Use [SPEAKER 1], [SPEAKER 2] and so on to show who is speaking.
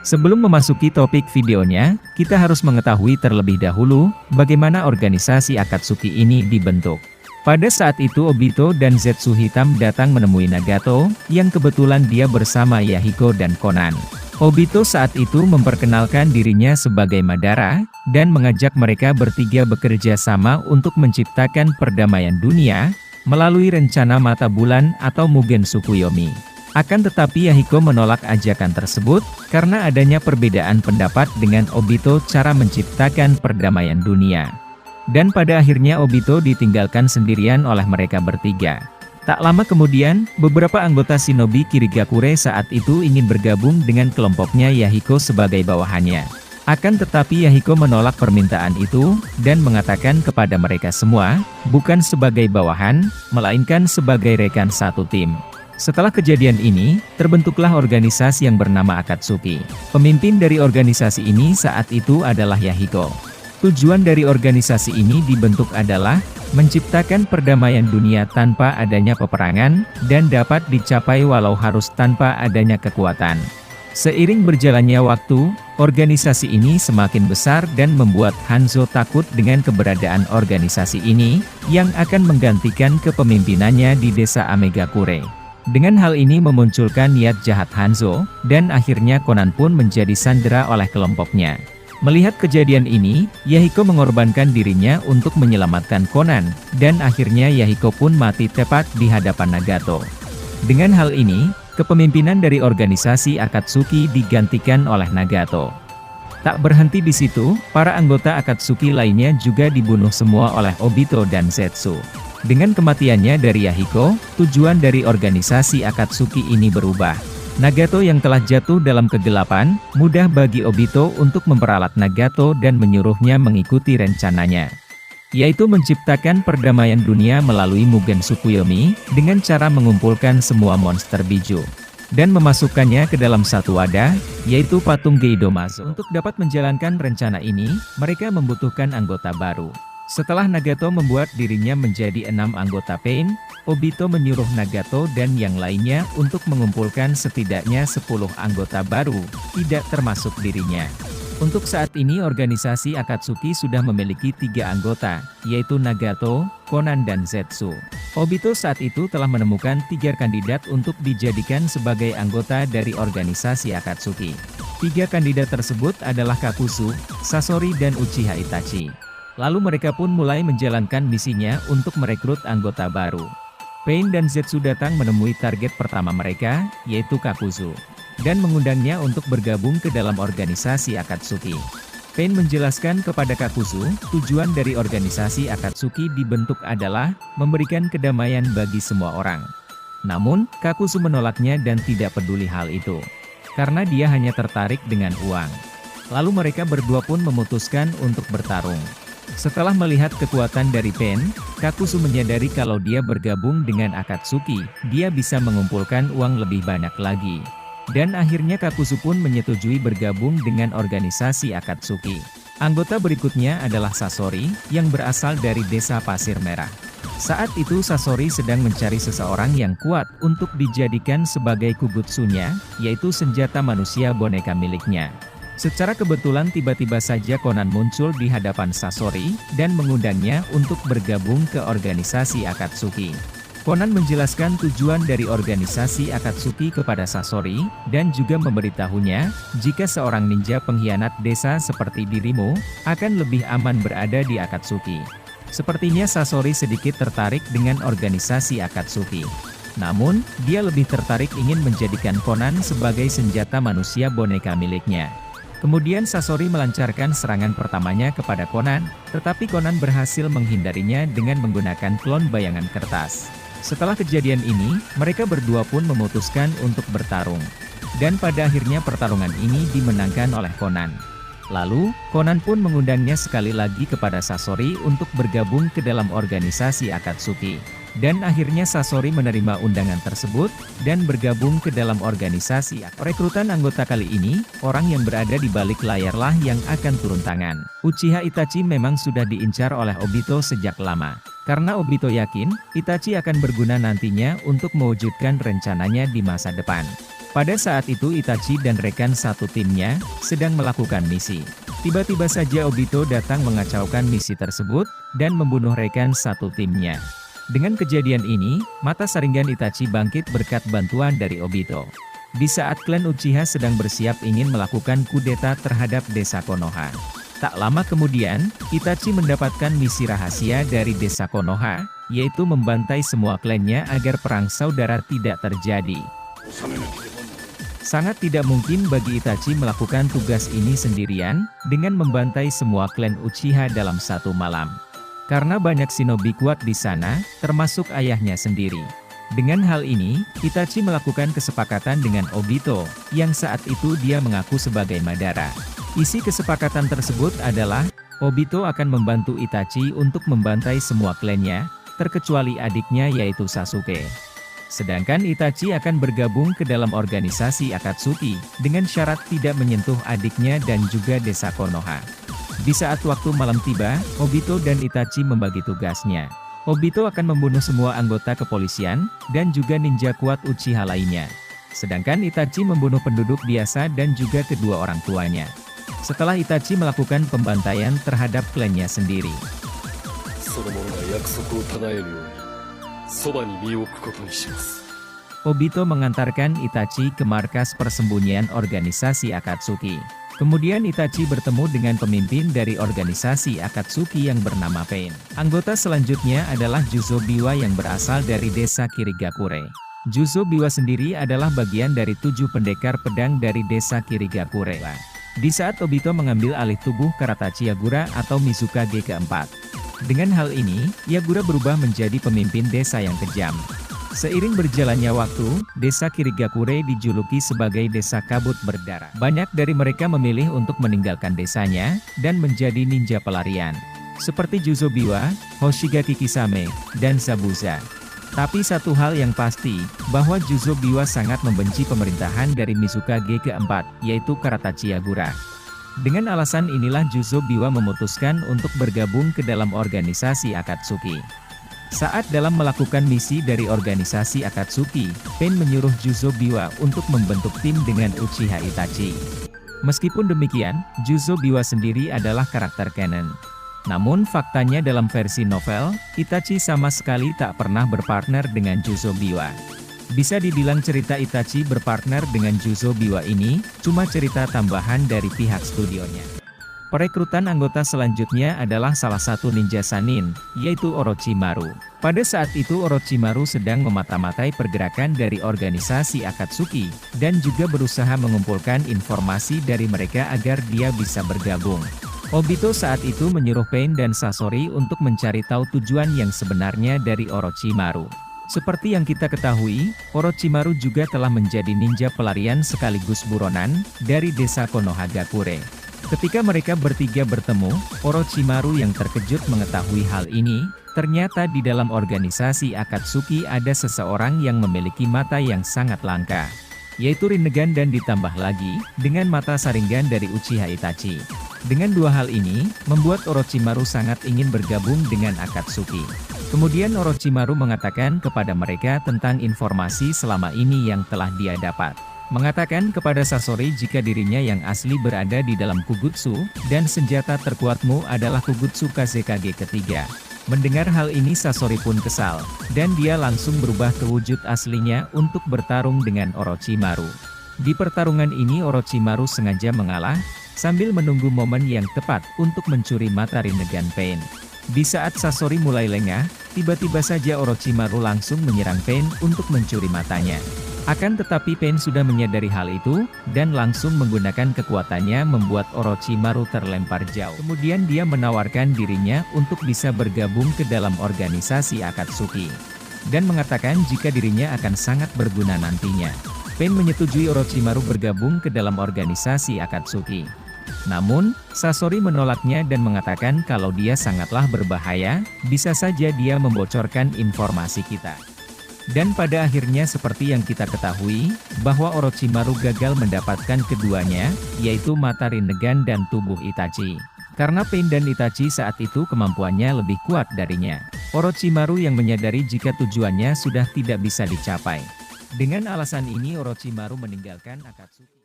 [SPEAKER 1] Sebelum memasuki topik videonya, kita harus mengetahui terlebih dahulu, bagaimana organisasi Akatsuki ini dibentuk. Pada saat itu Obito dan Zetsu Hitam datang menemui Nagato, yang kebetulan dia bersama Yahiko dan Konan. Obito saat itu memperkenalkan dirinya sebagai Madara, dan mengajak mereka bertiga bekerja sama untuk menciptakan perdamaian dunia, melalui rencana mata bulan atau Mugen Tsukuyomi. Akan tetapi Yahiko menolak ajakan tersebut, karena adanya perbedaan pendapat dengan Obito cara menciptakan perdamaian dunia. Dan pada akhirnya Obito ditinggalkan sendirian oleh mereka bertiga. Tak lama kemudian, beberapa anggota shinobi Kirigakure saat itu ingin bergabung dengan kelompoknya Yahiko sebagai bawahannya. Akan tetapi Yahiko menolak permintaan itu, dan mengatakan kepada mereka semua, bukan sebagai bawahan, melainkan sebagai rekan satu tim. Setelah kejadian ini, terbentuklah organisasi yang bernama Akatsuki. Pemimpin dari organisasi ini saat itu adalah Yahiko. Tujuan dari organisasi ini dibentuk adalah menciptakan perdamaian dunia tanpa adanya peperangan, dan dapat dicapai walau harus tanpa adanya kekuatan. Seiring berjalannya waktu, organisasi ini semakin besar dan membuat Hanzo takut dengan keberadaan organisasi ini, yang akan menggantikan kepemimpinannya di desa Amegakure. Dengan hal ini memunculkan niat jahat Hanzo, dan akhirnya Konan pun menjadi sandera oleh kelompoknya. Melihat kejadian ini, Yahiko mengorbankan dirinya untuk menyelamatkan Konan, dan akhirnya Yahiko pun mati tepat di hadapan Nagato. Dengan hal ini, kepemimpinan dari organisasi Akatsuki digantikan oleh Nagato. Tak berhenti di situ, para anggota Akatsuki lainnya juga dibunuh semua oleh Obito dan Zetsu. Dengan kematiannya dari Yahiko, tujuan dari organisasi Akatsuki ini berubah. Nagato yang telah jatuh dalam kegelapan, mudah bagi Obito untuk memperalat Nagato dan menyuruhnya mengikuti rencananya, yaitu menciptakan perdamaian dunia melalui Mugen Tsukuyomi, dengan cara mengumpulkan semua monster biju, dan memasukkannya ke dalam satu wadah, yaitu patung Geidomazo. Untuk dapat menjalankan rencana ini, mereka membutuhkan anggota baru. Setelah Nagato membuat dirinya menjadi 6 anggota Pain, Obito menyuruh Nagato dan yang lainnya untuk mengumpulkan setidaknya 10 anggota baru, tidak termasuk dirinya. Untuk saat ini organisasi Akatsuki sudah memiliki 3 anggota, yaitu Nagato, Konan dan Zetsu. Obito saat itu telah menemukan 3 kandidat untuk dijadikan sebagai anggota dari organisasi Akatsuki. 3 kandidat tersebut adalah Kakuzu, Sasori dan Uchiha Itachi. Lalu mereka pun mulai menjalankan misinya untuk merekrut anggota baru. Pain dan Zetsu datang menemui target pertama mereka, yaitu Kakuzu, dan mengundangnya untuk bergabung ke dalam organisasi Akatsuki. Pain menjelaskan kepada Kakuzu, tujuan dari organisasi Akatsuki dibentuk adalah memberikan kedamaian bagi semua orang. Namun, Kakuzu menolaknya dan tidak peduli hal itu, karena dia hanya tertarik dengan uang. Lalu mereka berdua pun memutuskan untuk bertarung. Setelah melihat kekuatan dari Pain, Kakuzu menyadari kalau dia bergabung dengan Akatsuki, dia bisa mengumpulkan uang lebih banyak lagi. Dan akhirnya Kakuzu pun menyetujui bergabung dengan organisasi Akatsuki. Anggota berikutnya adalah Sasori, yang berasal dari desa Pasir Merah. Saat itu Sasori sedang mencari seseorang yang kuat untuk dijadikan sebagai kugutsunya, yaitu senjata manusia boneka miliknya. Secara kebetulan tiba-tiba saja Konan muncul di hadapan Sasori, dan mengundangnya untuk bergabung ke organisasi Akatsuki. Konan menjelaskan tujuan dari organisasi Akatsuki kepada Sasori, dan juga memberitahunya, jika seorang ninja pengkhianat desa seperti dirimu, akan lebih aman berada di Akatsuki. Sepertinya Sasori sedikit tertarik dengan organisasi Akatsuki. Namun, dia lebih tertarik ingin menjadikan Konan sebagai senjata manusia boneka miliknya. Kemudian Sasori melancarkan serangan pertamanya kepada Konan, tetapi Konan berhasil menghindarinya dengan menggunakan klon bayangan kertas. Setelah kejadian ini, mereka berdua pun memutuskan untuk bertarung. Dan pada akhirnya pertarungan ini dimenangkan oleh Konan. Lalu, Konan pun mengundangnya sekali lagi kepada Sasori untuk bergabung ke dalam organisasi Akatsuki. Dan akhirnya Sasori menerima undangan tersebut, dan bergabung ke dalam organisasi. Rekrutan anggota kali ini, orang yang berada di balik layarlah yang akan turun tangan. Uchiha Itachi memang sudah diincar oleh Obito sejak lama. Karena Obito yakin, Itachi akan berguna nantinya untuk mewujudkan rencananya di masa depan. Pada saat itu Itachi dan rekan satu timnya sedang melakukan misi. Tiba-tiba saja Obito datang mengacaukan misi tersebut dan membunuh rekan satu timnya. Dengan kejadian ini, mata Sharingan Itachi bangkit berkat bantuan dari Obito. Di saat klan Uchiha sedang bersiap ingin melakukan kudeta terhadap desa Konoha. Tak lama kemudian, Itachi mendapatkan misi rahasia dari desa Konoha, yaitu membantai semua klannya agar perang saudara tidak terjadi. Sangat tidak mungkin bagi Itachi melakukan tugas ini sendirian, dengan membantai semua klan Uchiha dalam satu malam. Karena banyak shinobi kuat di sana, termasuk ayahnya sendiri. Dengan hal ini, Itachi melakukan kesepakatan dengan Obito, yang saat itu dia mengaku sebagai Madara. Isi kesepakatan tersebut adalah, Obito akan membantu Itachi untuk membantai semua klannya, terkecuali adiknya yaitu Sasuke. Sedangkan Itachi akan bergabung ke dalam organisasi Akatsuki, dengan syarat tidak menyentuh adiknya dan juga desa Konoha. Di saat waktu malam tiba, Obito dan Itachi membagi tugasnya. Obito akan membunuh semua anggota kepolisian, dan juga ninja kuat Uchiha lainnya. Sedangkan Itachi membunuh penduduk biasa dan juga kedua orang tuanya. Setelah Itachi melakukan pembantaian terhadap klannya sendiri. Obito mengantarkan Itachi ke markas persembunyian organisasi Akatsuki. Kemudian Itachi bertemu dengan pemimpin dari organisasi Akatsuki yang bernama Pain. Anggota selanjutnya adalah Juzo Biwa yang berasal dari desa Kirigakure. Juzo Biwa sendiri adalah bagian dari 7 pendekar pedang dari desa Kirigakure. Di saat Obito mengambil alih tubuh Karatachi Yagura atau Mizukage keempat. Dengan hal ini, Yagura berubah menjadi pemimpin desa yang kejam. Seiring berjalannya waktu, desa Kirigakure dijuluki sebagai desa kabut berdarah. Banyak dari mereka memilih untuk meninggalkan desanya, dan menjadi ninja pelarian. Seperti Juzo Biwa, Hoshigaki Kisame, dan Zabuza. Tapi satu hal yang pasti, bahwa Juzo Biwa sangat membenci pemerintahan dari Mizukage keempat, yaitu Karatachi Yagura. Dengan alasan inilah Juzo Biwa memutuskan untuk bergabung ke dalam organisasi Akatsuki. Saat dalam melakukan misi dari organisasi Akatsuki, Pain menyuruh Juzo Biwa untuk membentuk tim dengan Uchiha Itachi. Meskipun demikian, Juzo Biwa sendiri adalah karakter canon. Namun faktanya dalam versi novel, Itachi sama sekali tak pernah berpartner dengan Juzo Biwa. Bisa dibilang cerita Itachi berpartner dengan Juzo Biwa ini, cuma cerita tambahan dari pihak studionya. Perekrutan anggota selanjutnya adalah salah satu ninja Sannin, yaitu Orochimaru. Pada saat itu Orochimaru sedang memata-matai pergerakan dari organisasi Akatsuki, dan juga berusaha mengumpulkan informasi dari mereka agar dia bisa bergabung. Obito saat itu menyuruh Pain dan Sasori untuk mencari tahu tujuan yang sebenarnya dari Orochimaru. Seperti yang kita ketahui, Orochimaru juga telah menjadi ninja pelarian sekaligus buronan, dari desa Konohagakure. Ketika mereka bertiga bertemu, Orochimaru yang terkejut mengetahui hal ini, ternyata di dalam organisasi Akatsuki ada seseorang yang memiliki mata yang sangat langka. Yaitu Rinnegan dan ditambah lagi, dengan mata Sharingan dari Uchiha Itachi. Dengan dua hal ini, membuat Orochimaru sangat ingin bergabung dengan Akatsuki. Kemudian Orochimaru mengatakan kepada mereka tentang informasi selama ini yang telah dia dapat. Mengatakan kepada Sasori jika dirinya yang asli berada di dalam Kugutsu, dan senjata terkuatmu adalah Kugutsu Kazekage ketiga. Mendengar hal ini Sasori pun kesal, dan dia langsung berubah ke wujud aslinya untuk bertarung dengan Orochimaru. Di pertarungan ini Orochimaru sengaja mengalah, sambil menunggu momen yang tepat untuk mencuri mata Rinnegan Pain. Di saat Sasori mulai lengah, tiba-tiba saja Orochimaru langsung menyerang Pain untuk mencuri matanya. Akan tetapi Pain sudah menyadari hal itu, dan langsung menggunakan kekuatannya membuat Orochimaru terlempar jauh. Kemudian dia menawarkan dirinya untuk bisa bergabung ke dalam organisasi Akatsuki. Dan mengatakan jika dirinya akan sangat berguna nantinya. Pain menyetujui Orochimaru bergabung ke dalam organisasi Akatsuki. Namun, Sasori menolaknya dan mengatakan kalau dia sangatlah berbahaya, bisa saja dia membocorkan informasi kita. Dan pada akhirnya seperti yang kita ketahui, bahwa Orochimaru gagal mendapatkan keduanya, yaitu mata Rinnegan dan tubuh Itachi. Karena Pain dan Itachi saat itu kemampuannya lebih kuat darinya. Orochimaru yang menyadari jika tujuannya sudah tidak bisa dicapai. Dengan alasan ini Orochimaru meninggalkan Akatsuki.